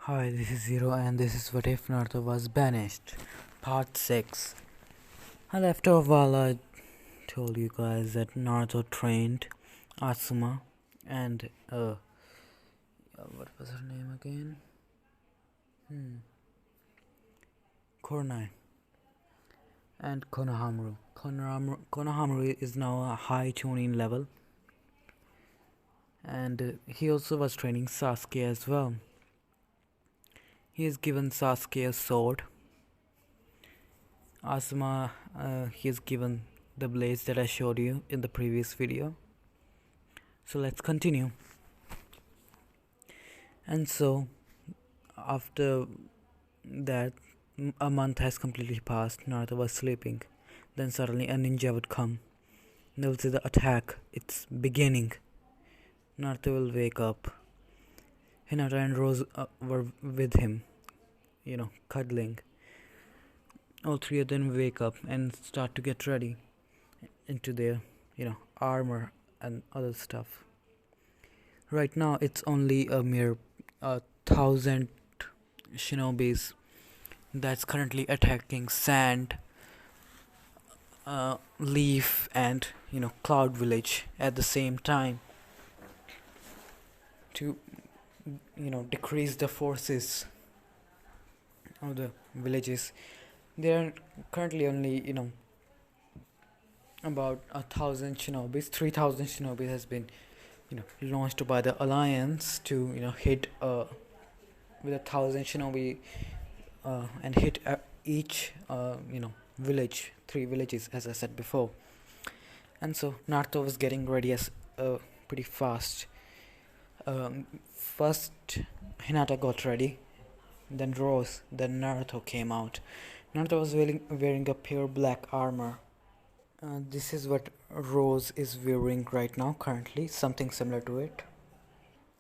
Hi, this is Zero, and this is What If Naruto Was Banished, Part 6. I left off while I told you guys that Naruto trained Asuma and, what was her name again? Kornai and Konohamaru. Konohamaru is now a high tuning level, and he also was training Sasuke as well. He has given Sasuke a sword. Asuma, he has given the blades that I showed you in the previous video. So let's continue. And so, after that, a month has completely passed. Naruto was sleeping. Then suddenly a ninja would come. They will say the attack, it's beginning. Naruto will wake up. Hinata and Rose were with him, cuddling. All three of them wake up and start to get ready into their, armor and other stuff. Right now, it's only a mere 1,000 shinobis that's currently attacking Sand, Leaf, and Cloud Village at the same time to decrease the forces of the villages. There are currently only about 1,000 shinobis. 3,000 shinobis has been launched by the alliance to hit with 1,000 shinobi and hit each village, 3 villages as I said before. And so Naruto was getting ready as pretty fast. First Hinata got ready, then Rose, then Naruto came out. Naruto was wearing a pure black armor. This is what Rose is wearing right now currently, something similar to it.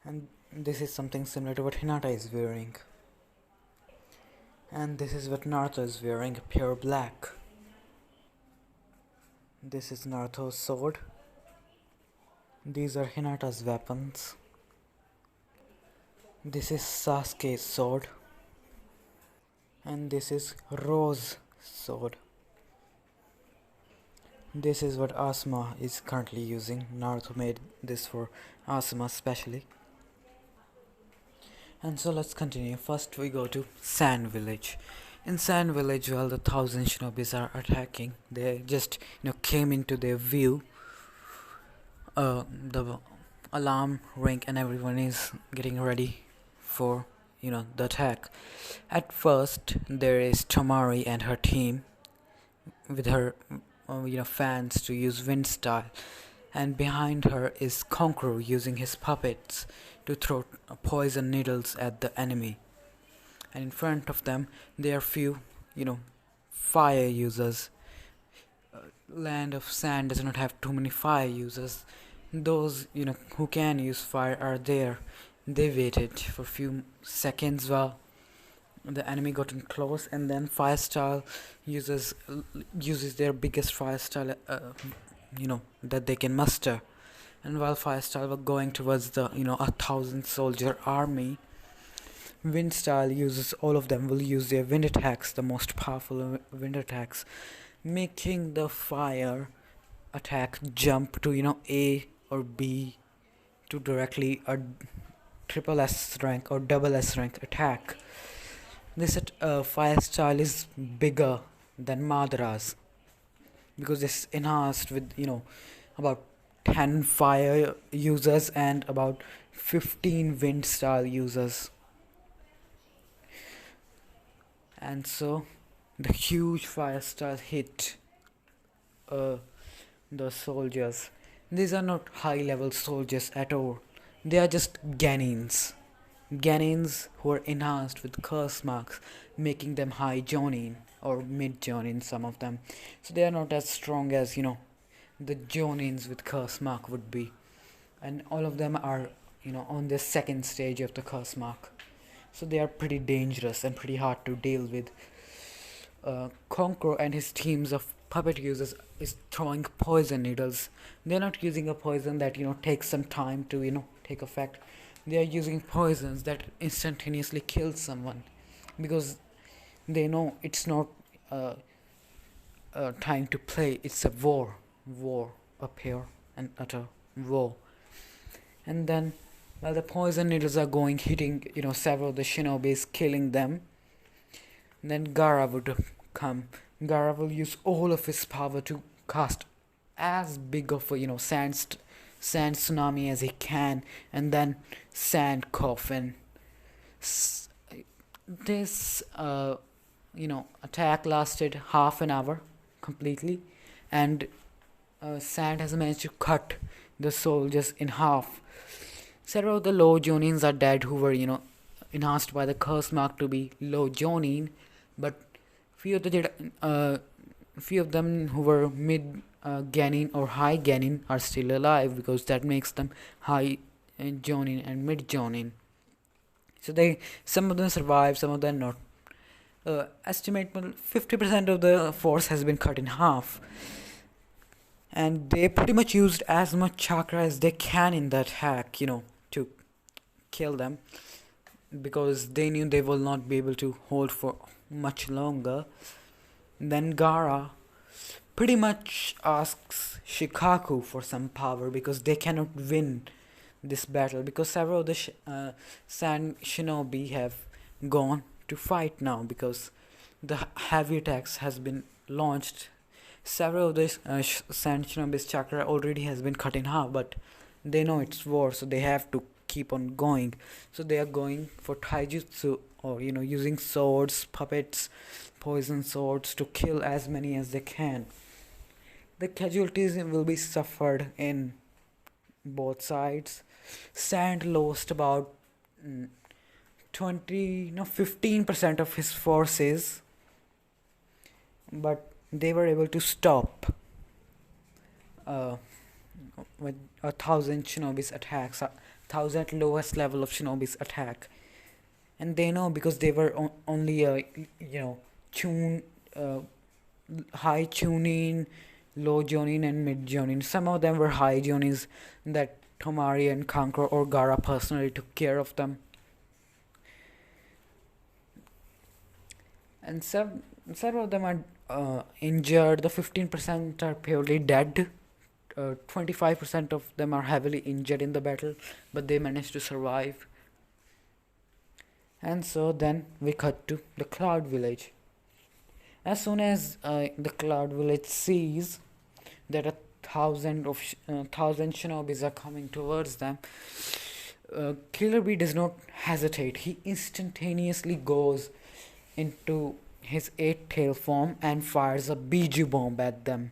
And this is something similar to what Hinata is wearing. And this is what Naruto is wearing, pure black. This is Naruto's sword. These are Hinata's weapons. This is Sasuke's sword. And this is Rose's sword. This is what Asuma is currently using. Naruto made this for Asuma specially. And so let's continue. First we go to Sand Village. In Sand Village, while the 1,000 shinobis are attacking, they just came into their view. The alarm ring and everyone is getting ready for the attack. At first there is Tamari and her team with her fans to use wind style, and behind her is Konkuru using his puppets to throw poison needles at the enemy. And in front of them there are few fire users. Land of Sand does not have too many fire users. Those who can use fire are there. They waited for a few seconds while the enemy got in close, and then fire style uses their biggest fire style that they can muster. And while fire style were going towards the 1,000 soldier army, wind style uses, all of them will use their wind attacks, the most powerful wind attacks, making the fire attack jump to A or B to directly a triple S rank or double S rank attack. This fire style is bigger than Madara's because it's enhanced with about 10 fire users and about 15 wind style users. And so the huge fire style hit the soldiers. These are not high level soldiers at all. They are just Ganins. Ganins who are enhanced with curse marks, making them high Jonin or mid Jonin, some of them. So they are not as strong as the Jonins with curse mark would be. And all of them are on the second stage of the curse mark. So they are pretty dangerous and pretty hard to deal with. Konkuro and his teams of puppet users is throwing poison needles. They're not using a poison that takes some time to take effect. they are using poisons that instantaneously kill someone, because they know it's not uh, time to play. It's a war, a pure and utter war. And then, while the poison needles are going, hitting several of the shinobis, killing them, then Gara would come. Gara will use all of his power to cast as big of a sand tsunami as he can, and then sand coffin. S- This attack lasted half an hour completely, and sand has managed to cut the soldiers in half. Several of the low Jonins are dead who were enhanced by the curse mark to be low Jonin, but few of the few of them who were mid Ganin or high Ganin are still alive, because that makes them high Jonin and mid Jonin. So some of them survive, some of them not. Estimate 50% of the force has been cut in half, and they pretty much used as much chakra as they can in the attack, to kill them, because they knew they will not be able to hold for much longer. Then Gara pretty much asks Shikaku for some power, because they cannot win this battle, because several of the Sand Shinobi have gone to fight now, because the heavy attacks has been launched. Several of the Sand Shinobi's chakra already has been cut in half, but they know it's war, so they have to keep on going. So they are going for taijutsu, or using swords, puppets, poison swords to kill as many as they can. The casualties will be suffered in both sides. Sand lost about 15% of his forces, but they were able to stop uh, with 1,000 shinobi's attacks, 1,000 lowest level of shinobi's attack. And they know, because they were only tune high tuning, low jonin and mid jonin. Some of them were high jonins that Tomari and Kankuro or Gara personally took care of them. And several of them are injured. The 15% are purely dead. 25% of them are heavily injured in the battle, but they managed to survive. And so then we cut to the Cloud Village. As soon as the Cloud Village sees that 1,000 shinobis are coming towards them, Killer Bee does not hesitate. He instantaneously goes into his 8-tail form and fires a Biju bomb at them.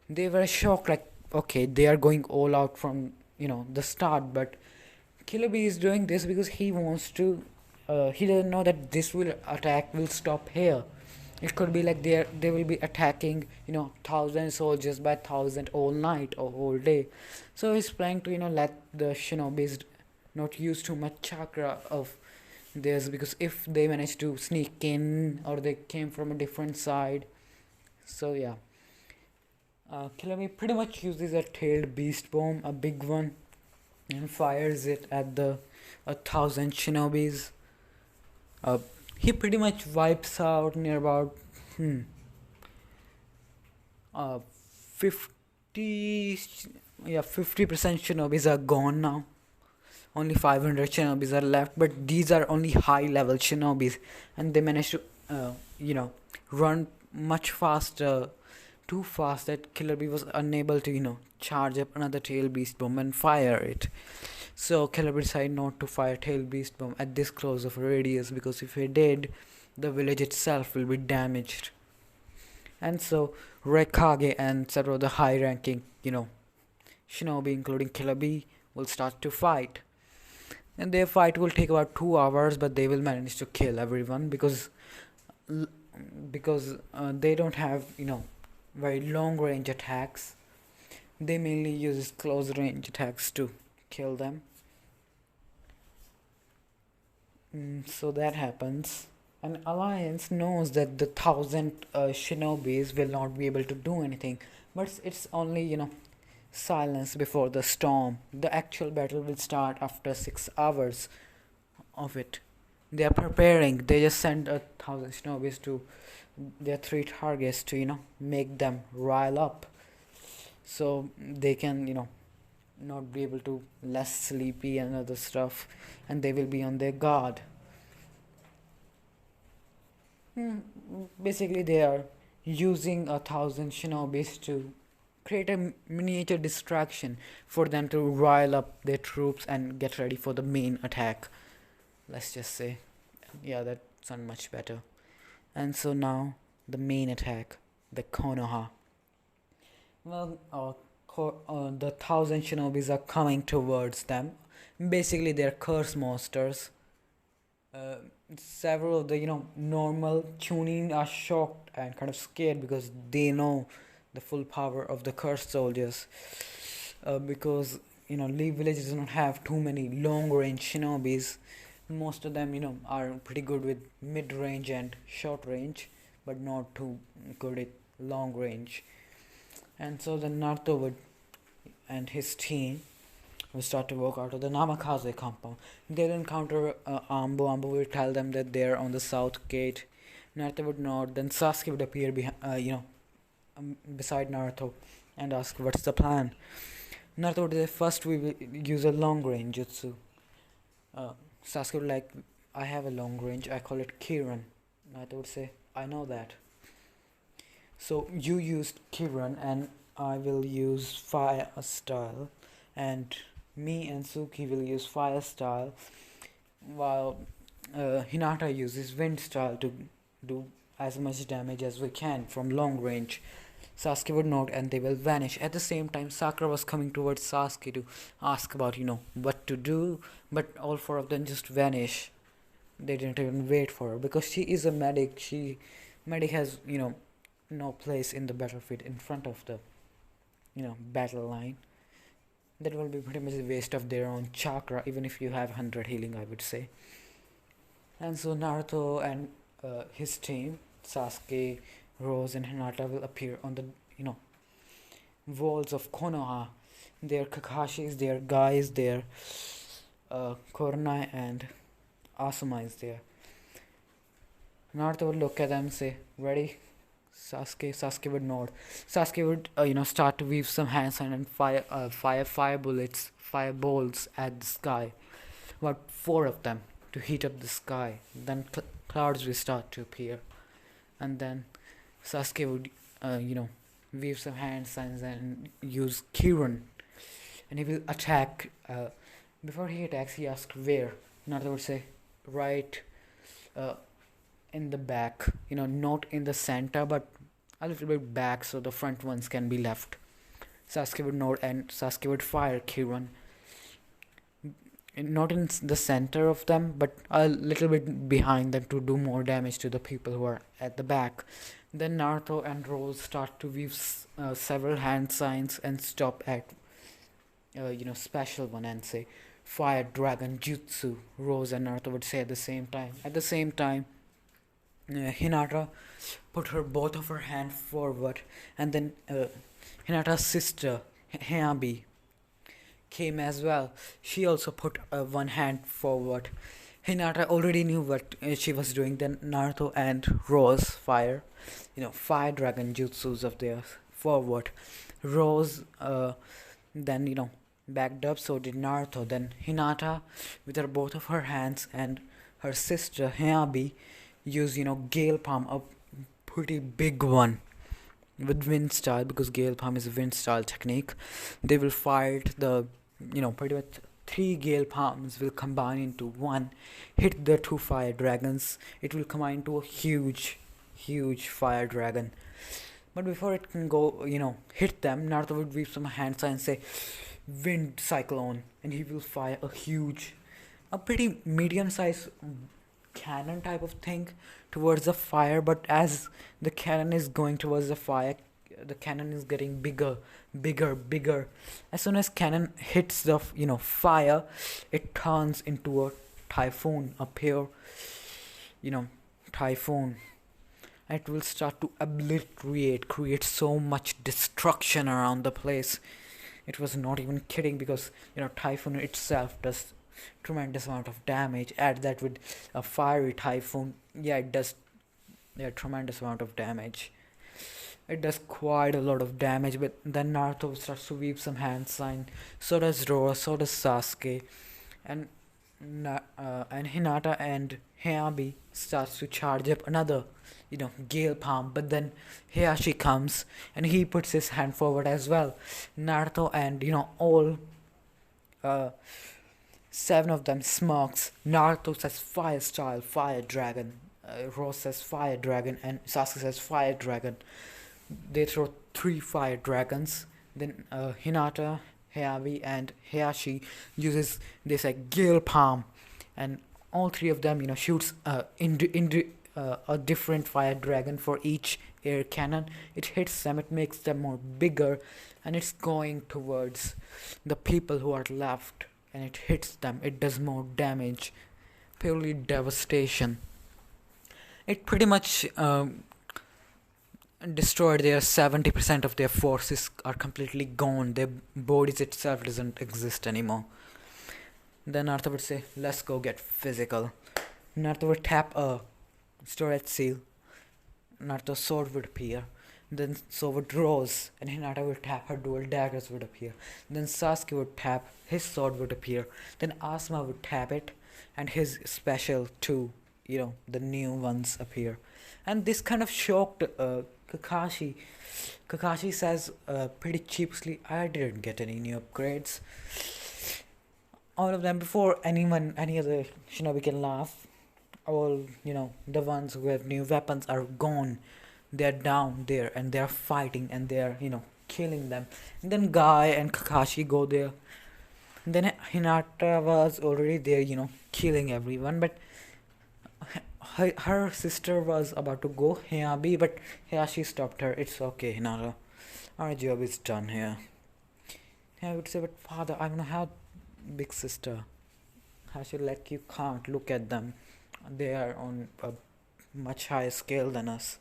They were shocked, like, okay, they are going all out from the start, but Killer Bee is doing this because he wants to. He doesn't know that this attack will stop here. It could be like they will be attacking 1,000 soldiers by 1,000 all night or all day. So he's planning to let the shinobis not use too much chakra of theirs, because if they manage to sneak in or they came from a different side. So yeah, Killer Bee pretty much uses a tailed beast bomb, a big one, and fires it at the 1,000 shinobis. He pretty much wipes out near about 50% shinobis are gone now. Only 500 shinobis are left, but these are only high level shinobis, and they managed to run much faster, too fast, that Killer Bee was unable to charge up another tail beast bomb and fire it. So Killer Bee decided not to fire tail beast bomb at this close of a radius, because if he did, the village itself will be damaged. And so Kage and several of the high ranking shinobi, including Killer Bee, will start to fight. And their fight will take about 2 hours, but they will manage to kill everyone, because they don't have very long range attacks. They mainly use close range attacks to kill them. So that happens. And Alliance knows that the 1,000 shinobis will not be able to do anything, but it's only silence before the storm. The actual battle will start after 6 hours of it. They are preparing. They just send 1,000 shinobis to their three targets to make them rile up, so they can not be able to less sleepy and other stuff, and they will be on their guard. Basically, they are using 1,000 shinobis to create a miniature distraction for them to rile up their troops and get ready for the main attack. Let's just say, yeah, that sounds much better. And so now the main attack, the Konoha. Well, the 1,000 shinobis are coming towards them. Basically, they're curse monsters. Uh, Several of the normal tuning are shocked and kind of scared because they know the full power of the cursed soldiers. Because Leaf Village does not have too many long range shinobis. Most of them are pretty good with mid range and short range, but not too good at long range. And so the Naruto and his team will start to walk out of the Namikaze compound. They'll encounter Ambo. Ambo will tell them that they're on the south gate. Naruto would nod. Then Sasuke would appear beside Naruto and ask, "What's the plan?" Naruto would say, "First, we will use a long range jutsu." Sasuke would like, "I have a long range. I call it Kiran." Naruto would say, "I know that. So you used Kiran, and I will use Fire style, and me and Suki will use Fire style, while Hinata uses Wind style to do as much damage as we can from long range." Sasuke would nod and they will vanish. At the same time, Sakura was coming towards Sasuke to ask about, what to do, but all four of them just vanish. They didn't even wait for her because she is a medic. Medic has, no place in the battlefield in front of the, battle line. That will be pretty much a waste of their own chakra, even if you have 100 healing, I would say. And so Naruto and his team, Sasuke, Rose, and Hinata, will appear on the, walls of Konoha. Their Kakashi is there, Guy is there, Kornai and Asuma is there. Naruto would look at them and say, "Ready?" Sasuke would nod. Sasuke would, start to weave some hand sign and fire bullets, fire bolts at the sky. About 4 of them to heat up the sky. Then clouds will start to appear, and then Sasuke would, weave some hand signs and use Kiran, and he will attack. Before he attacks, he asks where. Naruto would say, "Right, in the back. Not in the center, but a little bit back, so the front ones can be left." Sasuke would nod, and Sasuke would fire Kiran. Not in the center of them, but a little bit behind them to do more damage to the people who are at the back. Then Naruto and Rose start to weave several hand signs and stop at, special one and say, "Fire Dragon Jutsu." Rose and Naruto would say at the same time. At the same time, Hinata put both of her hands forward, and then Hinata's sister Heiabi came as well. She also put one hand forward. Hinata already knew what she was doing. Then Naruto and Rose fire dragon jutsus of theirs forward. Rose then backed up, so did Naruto. Then Hinata, with both of her hands, and her sister Heiabi used Gale Palm, a pretty big one with wind style, because Gale Palm is a wind style technique. They will fight the pretty much 3 Gale Palms will combine into one, hit the 2 fire dragons. It will combine into a huge fire dragon. But before it can go hit them, Naruto would weave some hand signs and say, "Wind Cyclone," and he will fire a pretty medium sized cannon type of thing towards the fire. But as the cannon is going towards the fire, the cannon is getting bigger. As soon as cannon hits the fire, it turns into a typhoon, a pure typhoon. It will start to create so much destruction around the place. it was not even kidding, because typhoon itself does tremendous amount of damage. Add that with a fiery typhoon, yeah, it does, yeah, tremendous amount of damage. It does quite a lot of damage. But then Naruto starts to weave some hand sign, so does Rora, so does Sasuke, and and Hinata and Heihachi starts to charge up another, Gale Palm. But then Heihachi comes and he puts his hand forward as well. Naruto and all uh, seven of them smirks. Naruto says fire style, fire dragon. Rose says fire dragon, and Sasuke says fire dragon. They throw three fire dragons. Then Hinata, Heihachi, and Heihachi uses this like Gale Palm, and all three of them, shoots a different fire dragon for each air cannon. It hits them, it makes them more bigger, and it's going towards the people who are left, and it hits them. It does more damage, purely devastation. It pretty much destroyed. Their 70% of their forces are completely gone. Their bodies itself doesn't exist anymore. Then Naruto would say, let's go get physical. Naruto would tap a storage seal. Naruto's sword would appear. Then so would Rose, and Hinata would tap, her dual daggers would appear. Then Sasuke would tap, his sword would appear. Then Asuma would tap it, and his special two, the new ones appear. And this kind of shocked Kakashi. Kakashi says pretty cheaply, I didn't get any new upgrades. All of them, before any other shinobi can laugh, all, the ones who have new weapons are gone. They're down there and they're fighting and they're, killing them. And then Guy and Kakashi go there. And then Hinata was already there, killing everyone. But her sister was about to go, Heihachi, but Heihachi stopped her. It's okay, Hinata. Our job is done here. I would say, but father, I'm gonna have big sister. Heihachi, like, you can't look at them. They are on a much higher scale than us.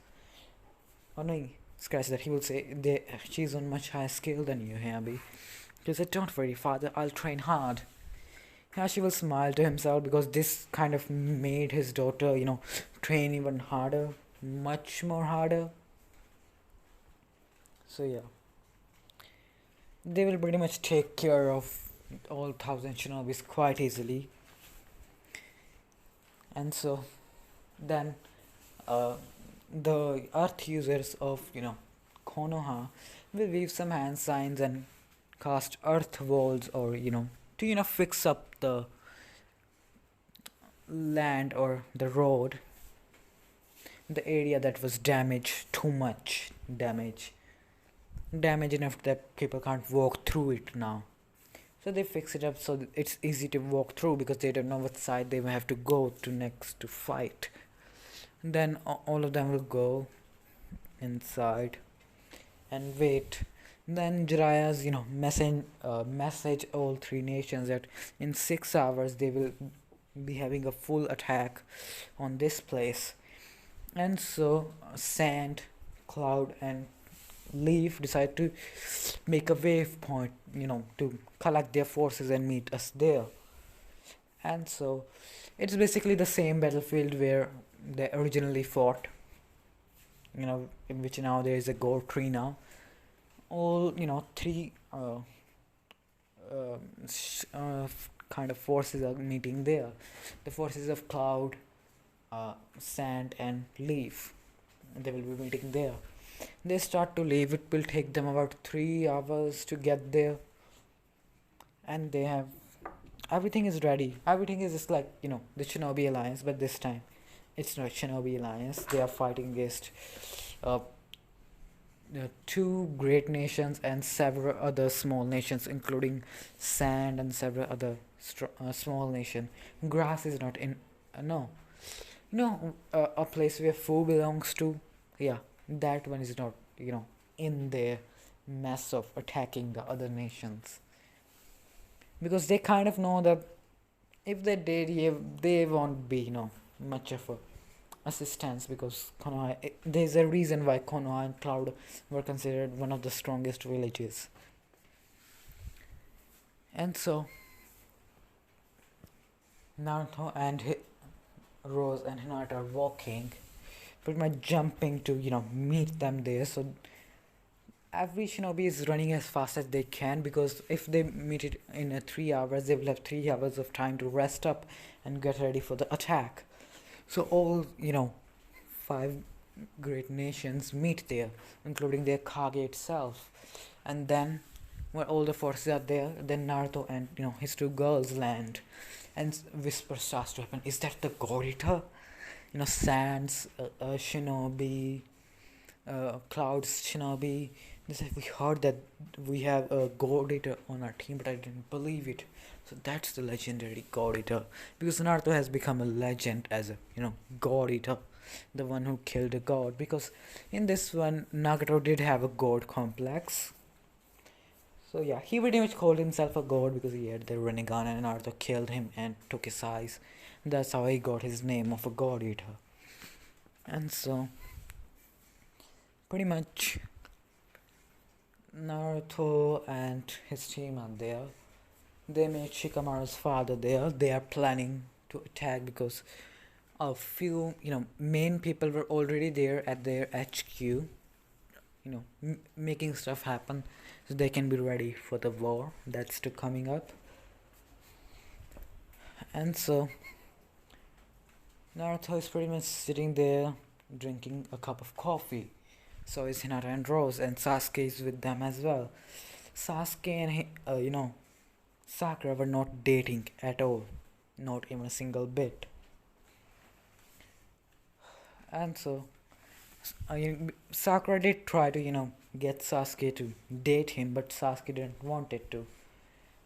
Oh no, scratch that. He will say, she's on much higher scale than you, Heihachi. He said, don't worry, father, I'll train hard. Hashi will smile to himself, because this kind of made his daughter, train even harder, much more harder. So yeah, they will pretty much take care of all 1,000 shinobis quite easily. And so then the earth users of, Konoha will weave some hand signs and cast earth walls, or, to, fix up the land or the road, the area that was damaged, too much damage enough that people can't walk through it now. So they fix it up so it's easy to walk through, because they don't know what side they will have to go to next to fight. Then all of them will go inside and wait. Then Jiraiya's, message all three nations that in 6 hours they will be having a full attack on this place. And so Sand, Cloud, and Leaf decide to make a wave point, to collect their forces and meet us there. And so it's basically the same battlefield where they originally fought, in which now there is a gold tree now. All, three kind of forces are meeting there. The forces of Cloud, Sand, and Leaf. They will be meeting there. They start to leave. It will take them about 3 hours to get there. And they have... everything is ready. Everything is just like, the Shinobi Alliance, but this time it's not Shinobi Alliance. They are fighting against 2 great nations and several other small nations, including Sand and several other small nation. Grass is not in... no. A place where Fu belongs to? Yeah, that one is not, in their mess of attacking the other nations. Because they kind of know that if they did, they won't be, much of a assistance, because Konoha, there's a reason why Konoha and Cloud were considered one of the strongest villages. And so Naruto and Rose and Hinata are walking, pretty much jumping to meet them there. So every shinobi is running as fast as they can, because if they meet it in 3 hours, they will have 3 hours of time to rest up and get ready for the attack. So all five great nations meet there, including their Kage itself. And then when all the forces are there, then Naruto and his two girls land, and whisper starts to happen. Is that the God Eater? Sans shinobi, Cloud's shinobi. They said, we heard that we have a God Eater on our team, but I didn't believe it. So that's the legendary God Eater, because Naruto has become a legend as a God Eater, the one who killed a god. Because in this one, Nagato did have a god complex. So yeah, he pretty much called himself a god because he had the Rinnegan, and Naruto killed him and took his eyes. That's how he got his name of a God Eater. And so, pretty much, Naruto and his team are there. They made Shikamaru's father there. They are planning to attack because a few, main people were already there at their HQ, making stuff happen so they can be ready for the war that's to coming up. And so Naruto is pretty much sitting there drinking a cup of coffee. So is Hinata and Rose, and Sasuke is with them as well. Sasuke and Sakura were not dating at all, not even a single bit. And so Sakura did try to get Sasuke to date him, but Sasuke didn't want it to.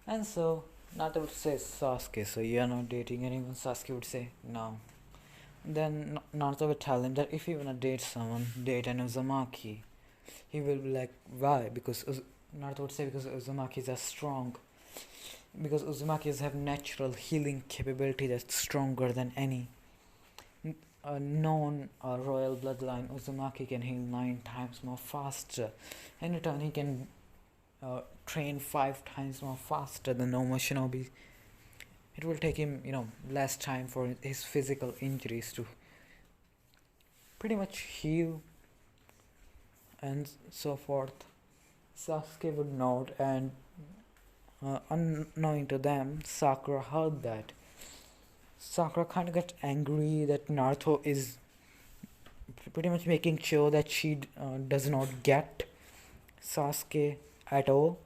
And so Naruto would say, Sasuke, so you're not dating anyone? Sasuke would say, no. Then Naruto would tell him that if you wanna date someone, date an Uzumaki. He will be like, why? Because Naruto would say, because Uzumakis are strong. Because Uzumakis have natural healing capability that's stronger than any. A known royal bloodline, Uzumaki can heal 9 times more faster. In return, he can train 5 times more faster than normal shinobi. It will take him, less time for his physical injuries to pretty much heal and so forth. Sasuke would nod, and unknowing to them, Sakura heard that. Sakura kind of got angry that Naruto is pretty much making sure that she does not get Sasuke at all.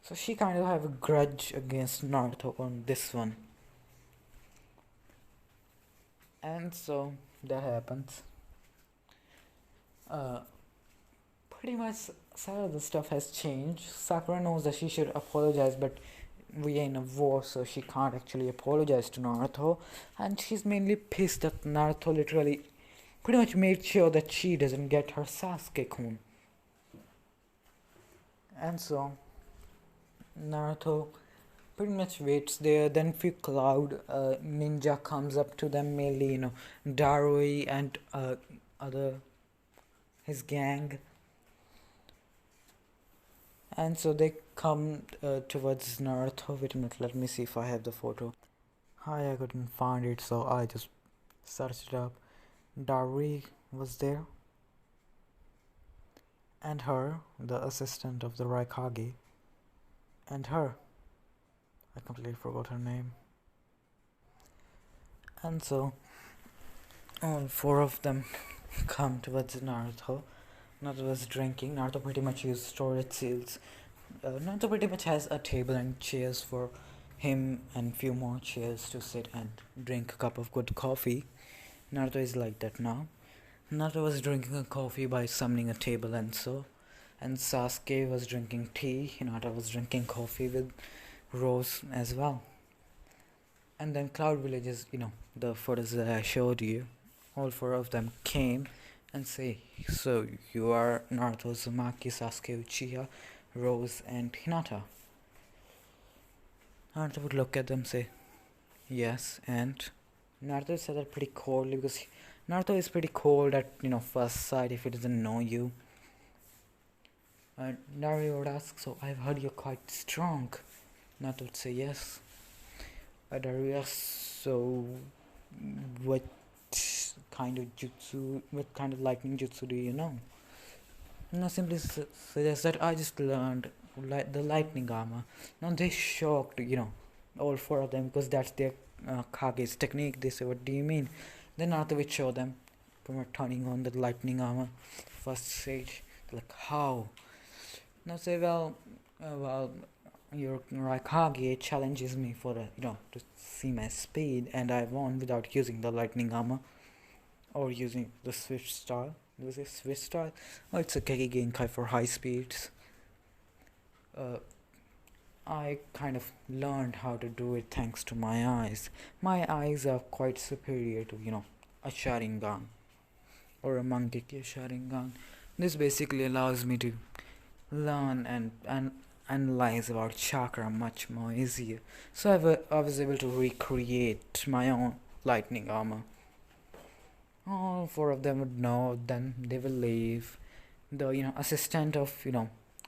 So she kind of have a grudge against Naruto on this one. And so that happens. Pretty much some of the stuff has changed. Sakura knows that she should apologize, but we are in a war, so she can't actually apologize to Naruto. And she's mainly pissed that Naruto literally pretty much made sure that she doesn't get her Sasuke-kun. And so Naruto pretty much waits there. Then few Cloud ninja comes up to them, mainly Darui and other his gang. And so they come towards Naruto. Wait a minute, let me see if I have the photo. Hi, I couldn't find it, so I just searched it up. Darui was there, and her, the assistant of the Raikage, and her. I completely forgot her name. And so all 4 of them come towards Naruto. Naruto was drinking. Naruto pretty much used storage seals. Naruto pretty much has a table and chairs for him, and few more chairs to sit and drink a cup of good coffee. Naruto is like that now. Naruto was drinking a coffee by summoning a table, and Sasuke was drinking tea. Hinata was drinking coffee with Rose as well. And then Cloud Villages, the photos that I showed you, all 4 of them came and say, so you are Naruto, Uzumaki, Sasuke, Uchiha, Rose and Hinata. Naruto would look at them, say, yes, and Naruto said that pretty coldly, because Naruto is pretty cold at first sight if he doesn't know you. And Naruto would ask, so I've heard you're quite strong. Naruto would say yes. Yes. So, what kind of jutsu, what kind of lightning jutsu do you know? No, simply suggest that I just learned the lightning armor. Now they shocked, all four of them because that's their Kage's technique. They say, "What do you mean?" Then Naruto would show them turning on the lightning armor. First stage, like how? Now say, well, your Raikage challenges me for to see my speed, and I won without using the lightning armor or using the switch style. Was it switch style? Oh, it's a Kage Genkai for high speeds. Uh, I kind of learned how to do it thanks to my eyes. My eyes are quite superior to a Sharingan or a Mangekyo Sharingan. This basically allows me to learn and analyze about chakra much more easier. So I was able to recreate my own lightning armor. All four of them would know, then they will leave. The assistant of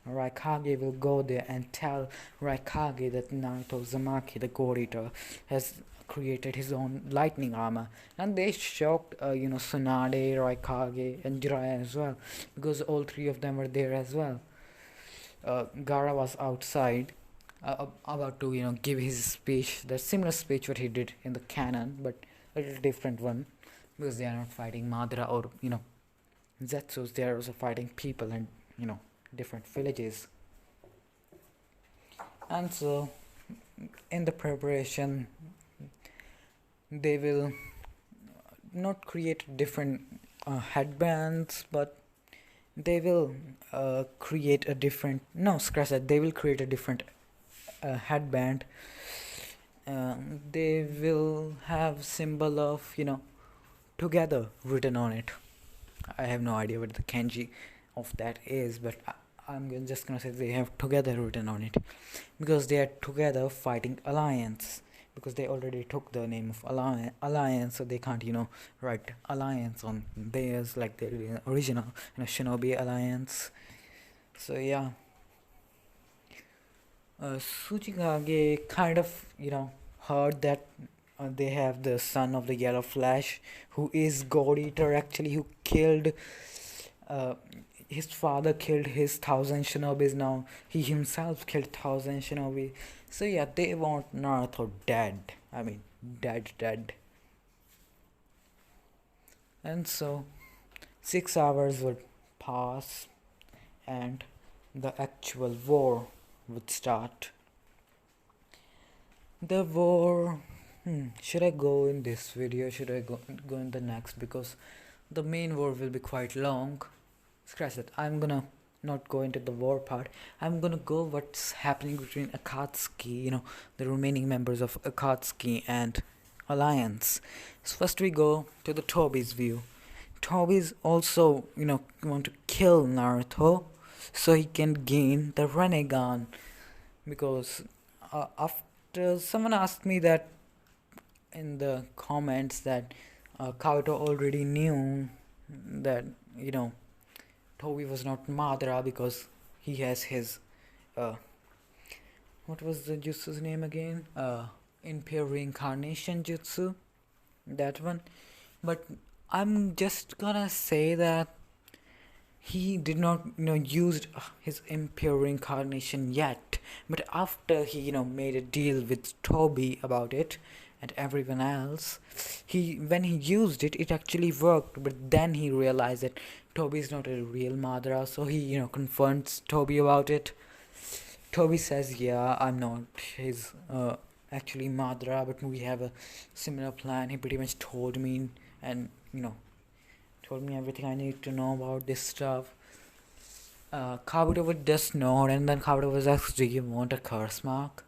Raikage will go there and tell Raikage that Naruto Uzumaki, the God Eater, has created his own lightning armor, and they shocked Tsunade, Raikage, and Jiraiya as well, because all three of them were there as well. Gaara was outside, about to give his speech, the similar speech what he did in the canon, but a little different one, because they are not fighting Madara or Zetsus. They are also fighting people and different villages. And so in the preparation, they will not create different headbands, but they will create a different, no, scratch that, they will create a different headband. They will have symbol of together written on it. I have no idea what the kanji of that is, but I'm just gonna say they have together written on it, because they are together fighting alliance, because they already took the name of alliance, so they can't write alliance on theirs like the original shinobi alliance. So yeah, Tsuchikage kind of heard that they have the son of the Yellow Flash, who is God Eater actually, who killed his father killed his 1,000 shinobis. Now he himself killed 1,000 shinobi. So yeah, they want Naruto dead. I mean, dead. And so 6 hours would pass, and the actual war would start. The war. Should I go in this video? Should I go in the next? Because the main war will be quite long. Scratch that. I'm gonna not go into the war part. I'm gonna go what's happening between Akatsuki, the remaining members of Akatsuki and Alliance. So first we go to the Toby's view. Toby's also, want to kill Naruto so he can gain the Rinnegan, because after someone asked me that in the comments that Kaito already knew that Toby was not Madara because he has his what was the jutsu's name again? Impure Reincarnation Jutsu, that one. But I'm just gonna say that he did not used his impure reincarnation yet, but after he made a deal with Toby about it and everyone else, when he used it, it actually worked. But then he realized that Toby is not a real Madara, so he confronts Toby about it. Toby says, "Yeah, I'm not his actually Madara, but we have a similar plan." He pretty much told me and told me everything I need to know about this stuff. Kabuto would just nod, and then Kabuto was asked, "Do you want a curse mark?"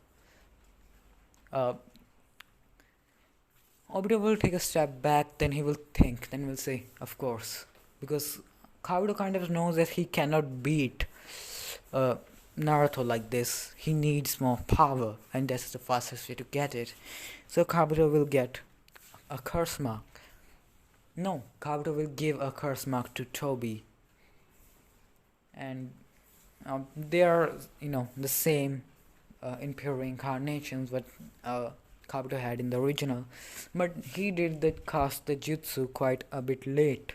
Obito will take a step back, then he will think, then will say, "Of course," because Kabuto kind of knows that he cannot beat Naruto like this. He needs more power, and that's the fastest way to get it. So Kabuto will get a curse mark. No, Kabuto will give a curse mark to Toby, and they are the same impure reincarnations what Kabuto had in the original, but he did that cast the jutsu quite a bit late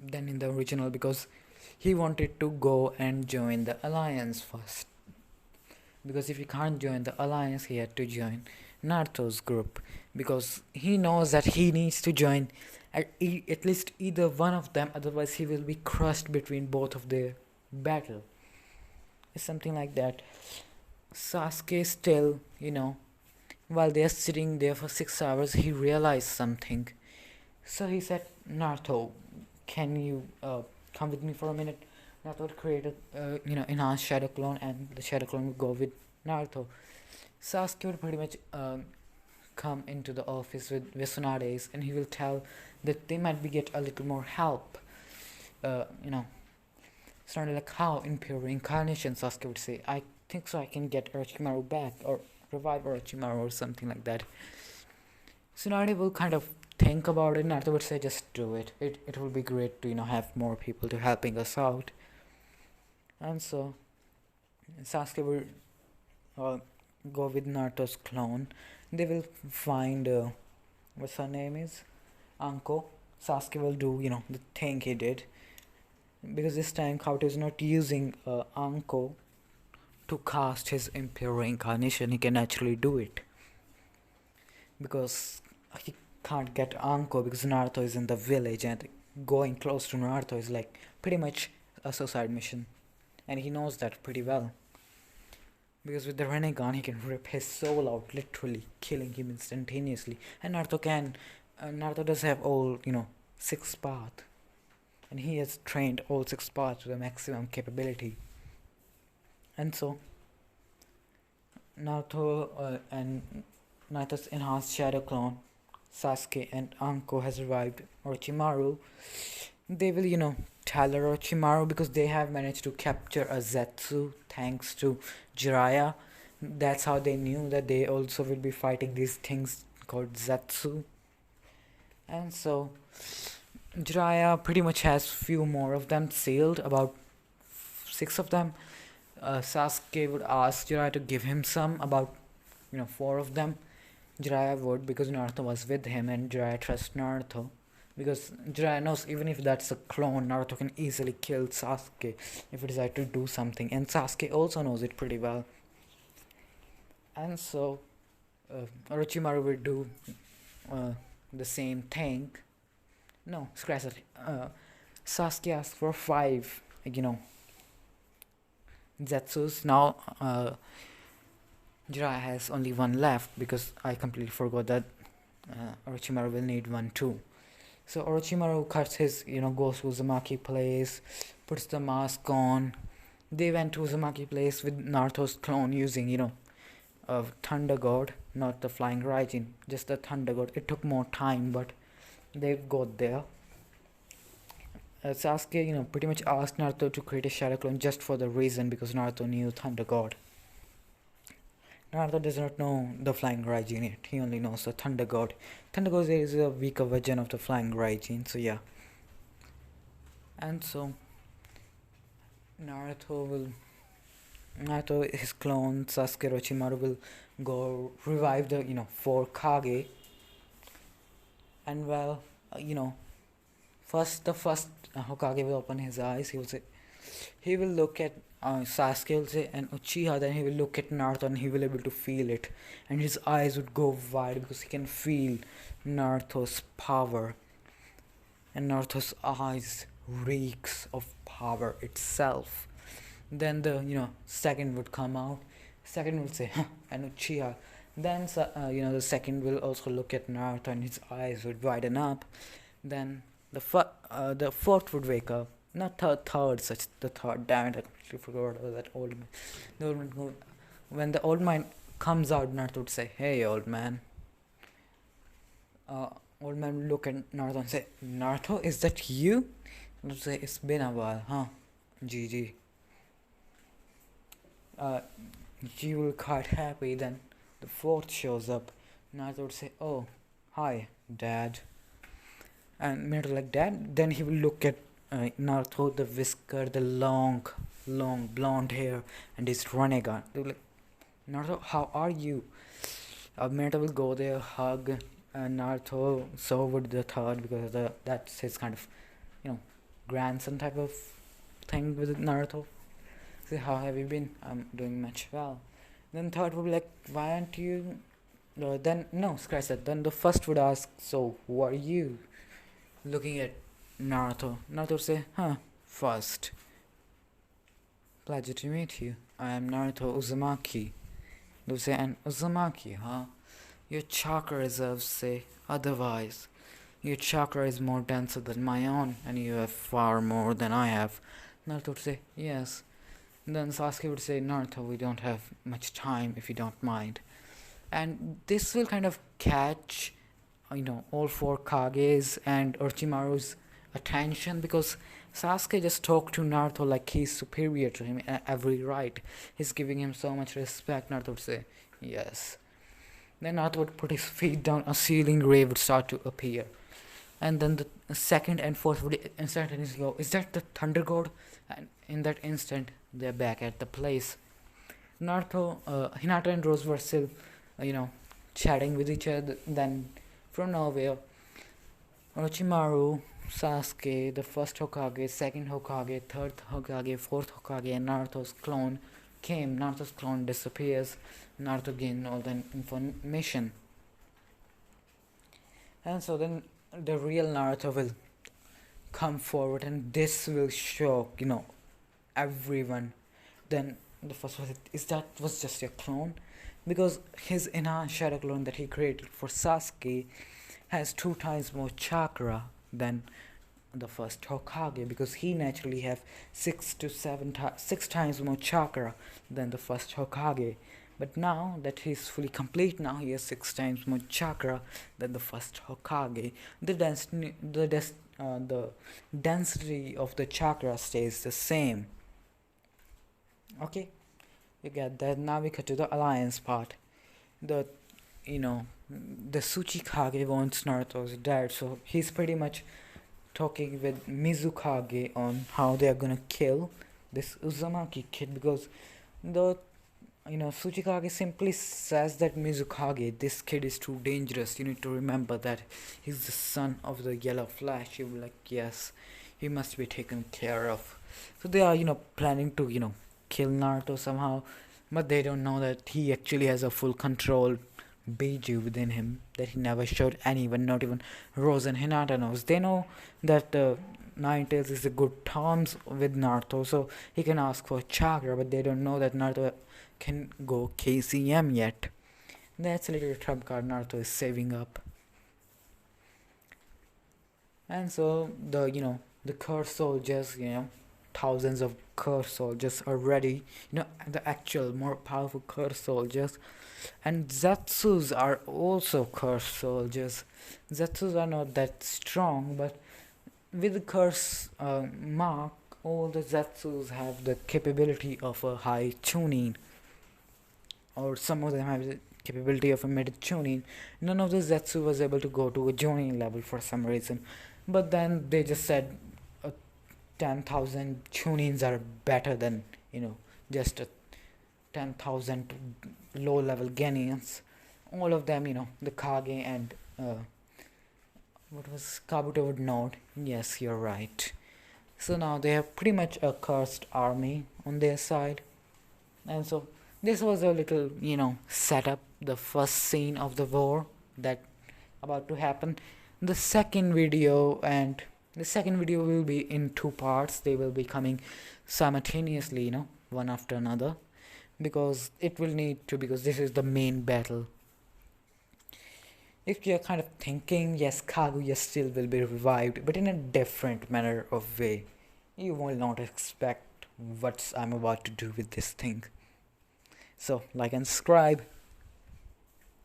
than in the original because he wanted to go and join the alliance first. Because if he can't join the alliance, he had to join Naruto's group because he knows that he needs to join at least either one of them, otherwise he will be crushed between both of their battle. It's something like that. Sasuke still, while they're sitting there for 6 hours, he realized something. So he said, Naruto, can you come with me for a minute? Naruto would create a, enhanced shadow clone, and the shadow clone would go with Naruto. Sasuke would pretty much come into the office with Tsunade's, and he will tell that they might be get a little more help. It's not like how in pure reincarnation, Sasuke would say, I think so I can get Orochimaru back, or revive Orochimaru, or something like that. Tsunade will kind of think about it. Naruto would say, just do it. It will be great to, have more people to helping us out. And so, Sasuke will go with Naruto's clone. They will find, what's her name is? Anko. Sasuke will do, the thing he did. Because this time Kabuto is not using Anko to cast his impure reincarnation. He can actually do it. Because he can't get Anko because Naruto is in the village, and going close to Naruto is like pretty much a suicide mission. And he knows that pretty well. Because with the Rinnegan, he can rip his soul out, literally killing him instantaneously. And Naruto does have all, 6 paths. And he has trained all 6 paths to the maximum capability. And so, Naruto and Naruto's enhanced shadow clone, Sasuke and Anko has revived Orochimaru. They will, tell Orochimaru because they have managed to capture a Zetsu thanks to Jiraiya. That's how they knew that they also will be fighting these things called Zetsu. And so, Jiraiya pretty much has few more of them sealed, about 6 of them. Sasuke would ask Jiraiya to give him some, about 4 of them. Jiraiya would, because Naruto was with him, and Jiraiya trusts Naruto. Because Jiraiya knows even if that's a clone, Naruto can easily kill Sasuke if he decides to do something. And Sasuke also knows it pretty well. And so, Orochimaru will do the same thing. No, scratch that. Sasuke asked for 5, Zetsus. Now, Jiraiya has only 1 left because I completely forgot that Orochimaru will need 1 too. So Orochimaru cuts his, goes to Uzumaki place, puts the mask on. They went to Uzumaki place with Naruto's clone using, a Thunder God, not the Flying Raijin, just the Thunder God. It took more time, but they got there. Sasuke, pretty much asked Naruto to create a shadow clone just for the reason because Naruto knew Thunder God. Naruto does not know the Flying Raijin yet. He only knows the Thunder God. Thunder God is a weaker version of the Flying Raijin, so yeah. And so, Naruto, his clone, Sasuke, Orochimaru will go revive the, 4 Kage. And well, first Hokage will open his eyes. He will look at Sasuke will say, and Uchiha. Then he will look at Naruto and he will be able to feel it, and his eyes would go wide because he can feel Naruto's power, and Naruto's eyes reeks of power itself. Then the second would come out. Second would say, and Uchiha. Then the second will also look at Naruto and his eyes would widen up. Then the fourth would wake up. Not the third. Damn it! I completely forgot about that old man. The old man when the old man comes out, Naruto would say, "Hey, old man." Old man would look at Naruto and say, "Naruto, is that you?" Naruto would say, "It's been a while, huh?" GG. G will quite happy. Then the fourth shows up. Naruto would say, "Oh, hi, Dad." And Naruto like, "Dad?" Then he will look at Naruto, the whisker, the long blonde hair, and his Rinnegan. They were like, Naruto, how are you? Minato will go there, hug, and Naruto. So would the third because that's his kind of, you know, grandson type of thing with Naruto. Say, how have you been? I'm doing much well. Then third would be like, why aren't you? Then no, scratch that. Then the first would ask, so who are you? Looking at Naruto. Naruto would say, first. Pleasure to meet you. I am Naruto Uzumaki. They would say, and Uzumaki, huh? Your chakra reserves say otherwise. Your chakra is more denser than my own, and you have far more than I have. Naruto would say, yes. Then Sasuke would say, Naruto, we don't have much time if you don't mind. And this will kind of catch, all four Kages and Orochimaru's attention because Sasuke just talked to Naruto like he's superior to him in every right. He's giving him so much respect. Naruto would say, yes. Then Naruto would put his feet down, a ceiling ray would start to appear. And then the second and fourth would instantaneously go, is that the Thunder God? And in that instant, they're back at the place. Hinata and Rose were still, chatting with each other. Then, from nowhere, Orochimaru, Sasuke, the first Hokage, second Hokage, third Hokage, fourth Hokage, and Naruto's clone came. Naruto's clone disappears. Naruto gained all the information. And so then the real Naruto will come forward and this will shock, everyone. Then the first was, is that was just a clone? Because his enhanced shadow clone that he created for Sasuke has 2 times more chakra than the first Hokage because he naturally have 6 times more chakra than the first Hokage. But now that he's fully complete, now he has 6 times more chakra than the first Hokage. The density of the chakra stays the same. Okay, you get that. Now we cut to the alliance part. The Tsuchikage wants Naruto's dad, so he's pretty much talking with Mizukage on how they are gonna kill this Uzumaki kid because the Tsuchikage simply says that Mizukage, this kid is too dangerous. You need to remember that he's the son of the Yellow Flash. You'll be like, yes, he must be taken care of. So they are, planning to, kill Naruto somehow, but they don't know that he actually has a full control Beiju within him that he never showed anyone, not even Rose and Hinata knows. They know that Ninetales is a good terms with Naruto, so he can ask for chakra, but they don't know that Naruto can go KCM yet. That's a little trump card Naruto is saving up. And so the cursed soldiers, thousands of cursed soldiers are ready, the actual more powerful cursed soldiers. And Zetsus are also cursed soldiers. Zetsus are not that strong, but with the curse mark, all the Zetsus have the capability of a high tuning, or some of them have the capability of a mid tuning. None of the Zetsu was able to go to a Jonin level for some reason, but then they just said 10,000 tunings are better than just 10,000 low level Genians. All of them, the Kage and what was Kabuto would nod. Yes, you're right. So now they have pretty much a cursed army on their side, and so this was a little setup, the first scene of the war that about to happen. The second video will be in 2 parts. They will be coming simultaneously, one after another, because it will need to, because this is the main battle. If you're kind of thinking, yes, Kaguya still will be revived, but in a different manner of way, you will not expect what I'm about to do with this thing. So like and subscribe.